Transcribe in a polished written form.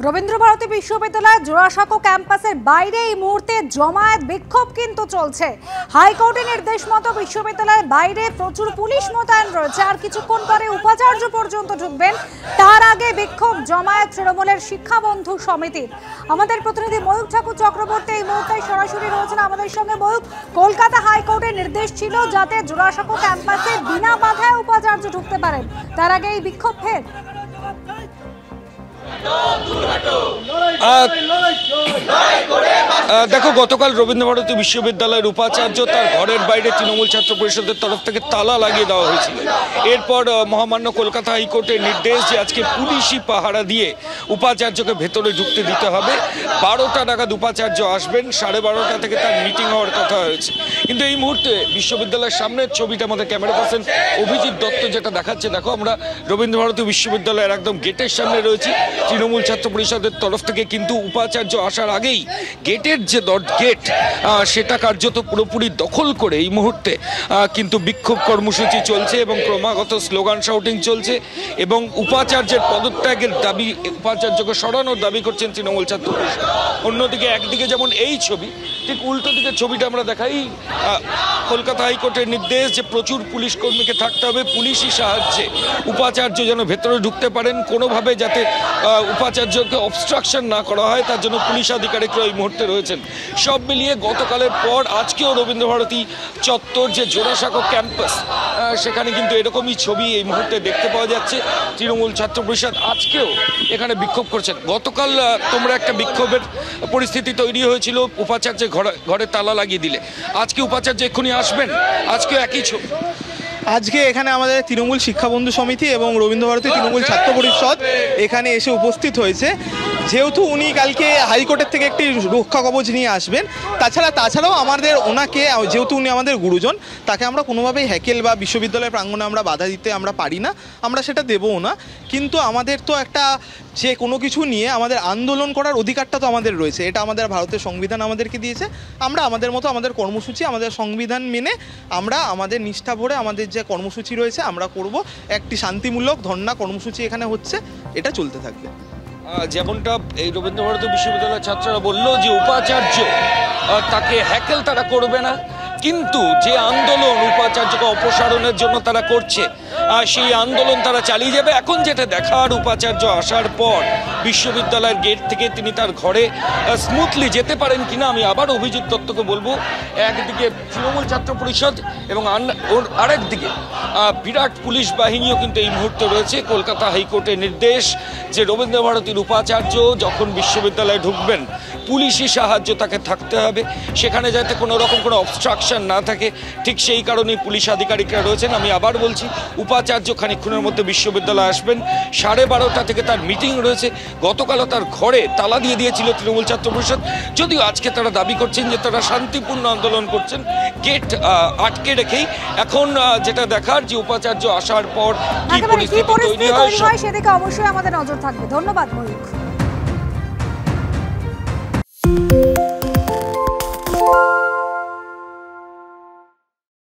রবীন্দ্রভারতী বিশ্ববিদ্যালয়ের জোড়াসাঁকো ক্যাম্পাসের বাইরে এই মুহূর্তে জমায়েত বিক্ষোভ কিন্তু চলছে। হাইকোর্টের নির্দেশ মতো বিশ্ববিদ্যালয়ের বাইরে প্রচুর পুলিশ মোতায়েন রয়েছে। আর কিছুক্ষণ পরে উপাচার্য পর্যন্ত ঢুকবেন। তার আগে বিক্ষোভ জমায়েত তৃণমূলের শিক্ষাবন্ধু সমিতির। আমাদের প্রতিনিধি ময়ূক ঠাকুর চক্রবর্তী এই মুহূর্তে সরাসরি রয়েছেন আমাদের সঙ্গে। ময়ূক, কলকাতা হাইকোর্টের নির্দেশ ছিল যাতে জোড়াসাঁকো ক্যাম্পাসে বিনা বাধায় উপাচার্য ঢুকতে পারেন, তার আগে এই বিক্ষোভ ফের। দেখো, গতকাল রবীন্দ্রভারতী বিশ্ববিদ্যালয়ের উপাচার্য তার ঘরের বাইরে তৃণমূল ছাত্র পরিষদের তরফ থেকে তালা লাগিয়ে দেওয়া হয়েছিল। এরপর মহামান্য কলকাতা হাইকোর্টের নির্দেশ যে আজকে পুলিশি পাহারা দিয়ে উপাচার্যকে ভেতরে ঢুকতে দিতে হবে। 12টা নাগাদ উপাচার্য আসবেন, 12:30 থেকে তার মিটিং হওয়ার কথা হয়েছে। কিন্তু এই মুহূর্তে বিশ্ববিদ্যালয়ের সামনের ছবিটা আমাদের ক্যামেরা পার্সন অভিজিৎ দত্ত যেটা দেখাচ্ছে, দেখো আমরা রবীন্দ্রভারতী বিশ্ববিদ্যালয়ের একদম গেটের সামনে রয়েছি। তৃণমূল ছাত্র পরিষদের তরফ থেকে কিন্তু উপাচার্য আসার আগেই গেটের যে গেট সেটা কার্যত পুরোপুরি দখল করে এই মুহূর্তে কিন্তু বিক্ষোভ কর্মসূচি চলছে এবং ক্রমাগত স্লোগান শাউটিং চলছে এবং উপাচার্যের পদত্যাগের দাবি, উপাচার্যকে সরানোর দাবি করছেন তৃণমূল ছাত্র পরিষদ। অন্যদিকে একদিকে যেমন এই ছবি, ঠিক উল্টো দিকের ছবিটা আমরা দেখাই। কলকাতা হাইকোর্টের নির্দেশ যে প্রচুর পুলিশ কর্মীকে থাকতে হবে, পুলিশি সাহায্যে উপাচার্য যেন ভেতরে ঢুকতে পারেন, কোনোভাবে যাতে উপাচার্যকে অবস্ট্রাকশন না করা হয় তার জন্য পুলিশ আধিকারিকরা এই মুহূর্তে রয়েছেন। সব মিলিয়ে গতকালের পর আজকেও রবীন্দ্রভারতী চত্বর যে জোড়াসাঁকো ক্যাম্পাস, সেখানে কিন্তু এরকমই ছবি এই মুহূর্তে দেখতে পাওয়া যাচ্ছে। তৃণমূল ছাত্র পরিষদ আজকেও এখানে বিক্ষোভ করছেন। গতকাল তোমরা একটা বিক্ষোভের পরিস্থিতি তৈরি হয়েছিল, উপাচার্যের ঘরে তালা লাগিয়ে দিলে। আজকে উপাচার্য এক্ষুনি আসবেন, আজকেও একই ছবি। আজকে এখানে আমাদের তৃণমূল শিক্ষাবন্ধু সমিতি এবং রবীন্দ্রভারতী তৃণমূল ছাত্র পরিষদ এখানে এসে উপস্থিত হয়েছে। যেহেতু উনি কালকে হাইকোর্টের থেকে একটি রক্ষা কবচ নিয়ে আসবেন, তাছাড়াও আমাদের ওনাকে, যেহেতু উনি আমাদের গুরুজন, তাকে আমরা কোনোভাবেই হ্যাকেল বা বিশ্ববিদ্যালয়ের প্রাঙ্গণে আমরা বাধা দিতে আমরা পারি না, আমরা সেটা দেবও না। কিন্তু আমাদের তো একটা যে কোনো কিছু নিয়ে আমাদের আন্দোলন করার অধিকারটা তো আমাদের রয়েছে, এটা আমাদের ভারতের সংবিধান আমাদেরকে দিয়েছে। আমরা আমাদের মতো আমাদের কর্মসূচি, আমাদের সংবিধান মেনে আমরা আমাদের নিষ্ঠা ভরে আমাদের যে কর্মসূচি রয়েছে আমরা করব। একটি শান্তিমূলক ধর্ণা কর্মসূচি এখানে হচ্ছে, এটা চলতে থাকবে। যেমনটা এই রবীন্দ্রভারতী বিশ্ববিদ্যালয়ের ছাত্ররা বলল যে উপাচার্য তাকে হ্যাকেল তারা করবে না, কিন্তু যে আন্দোলন উপাচার্যকে অপসারণের জন্য তারা করছে সেই আন্দোলন তারা চালিয়ে যাবে। এখন যেটা দেখার, উপাচার্য আসার পর বিশ্ববিদ্যালয়ের গেট থেকে তিনি তার ঘরে স্মুথলি যেতে পারেন কিনা। আমি আবার অভিজিৎ দত্তকে বলবো, একদিকে তৃণমূল ছাত্র পরিষদ এবং আরেকদিকে বিরাট পুলিশ বাহিনীও কিন্তু এই মুহূর্তে রয়েছে। কলকাতা হাইকোর্টের নির্দেশ যে রবীন্দ্রভারতীর উপাচার্য যখন বিশ্ববিদ্যালয়ে ঢুকবেন পুলিশি সাহায্য তাকে থাকতে হবে, সেখানে যাতে কোনো রকম কোনো অবস্ট্রাকশন না থাকে, ঠিক সেই কারণেই পুলিশ আধিকারিকরা রয়েছেন। আমি আবার বলছি, উপাচার্য খানিকক্ষণের মধ্যে বিশ্ববিদ্যালয়ে আসবেন, 12:30 থেকে তার মিটিং রয়েছে। গতকালও তার ঘরে তালা দিয়ে দিয়েছিল তৃণমূল ছাত্র পরিষদ, যদিও আজকে তারা দাবি করছেন যে তারা শান্তিপূর্ণ আন্দোলন করছেন গেট আটকে রেখেই। এখন যেটা দেখার যে উপাচার্য আসার পর কি পরিস্থিতি তৈরি হয় সেদিকে অবশ্যই আমাদের নজর থাকবে। ধন্যবাদ ময়ূক।